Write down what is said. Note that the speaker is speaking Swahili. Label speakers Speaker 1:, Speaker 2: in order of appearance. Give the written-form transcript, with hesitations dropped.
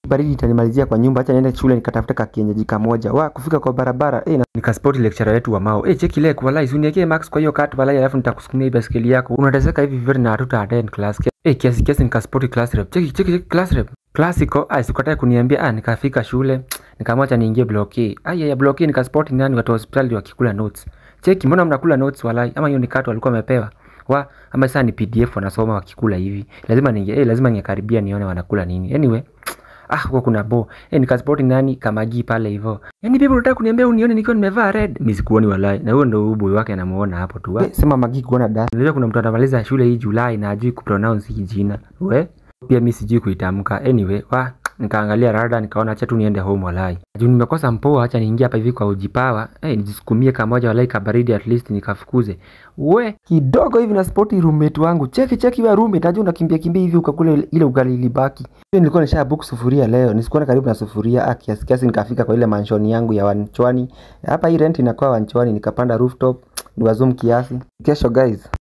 Speaker 1: Baridi itanimalizia kwa nyumba, acha niende shule nikatafuta kakienyeji kamoja. Kufika kwa barabara na nikaspoti lecturer wetu wa mao. Cheki leo walai uniwekee max kwa hiyo cut walai, alafu nitakusukumia hii baskeli yako. Unateseka hivi vivyo na hatuta attend class. Kiasi nikaspoti class rep. Cheki class rep. Classico sikutaka kuniambia nikafika shule nikamwacha niingie block A. Ya block A nikaspoti nani watu wa hospitali wakikula notes. Cheki mbona mnakula notes walai, ama hiyo ni cut walikuwa wamepewa. Ama sasa ni PDF wanasoma wakikula hivi. Lazima ningekaribia nione wanakula nini. Anyway, kwa kuna bo. Nikaspoti nani Kamagi pale hivyo. Bibi unataka kuniambia unione nikiwa nimevaa red? Mimi sikuoni walai. Na huyo ndio boy wake anamuona hapo tu. Sema Magi kuona da. Unajua kuna mtu atamaliza shule hii Julai na hajui kupronounce hii jina. Pia mimi sijui kuitamka. Anyway, nikaangalia rada nikaona acha tu niende home walai. Juu nimekosa mpoa, acha niingie hapa hivi kwa ujipawa. Nijisukumie kamoja walai kabaridi at least nikafukuze. Kidogo hivi na spoti roommate wangu. Cheki wa roommate ajua unakimbia hivi ukakule ile ugali ilibaki. Nilikuwa nisha book sufuria leo. Nisikuwa karibu na sufuria. Kiasi nikafika kwa ile mansion yangu ya Wanchwani. Hapa hii rent inakuwa Wanchwani, nikapanda rooftop. Niwazoom kiasi. Kesho guys.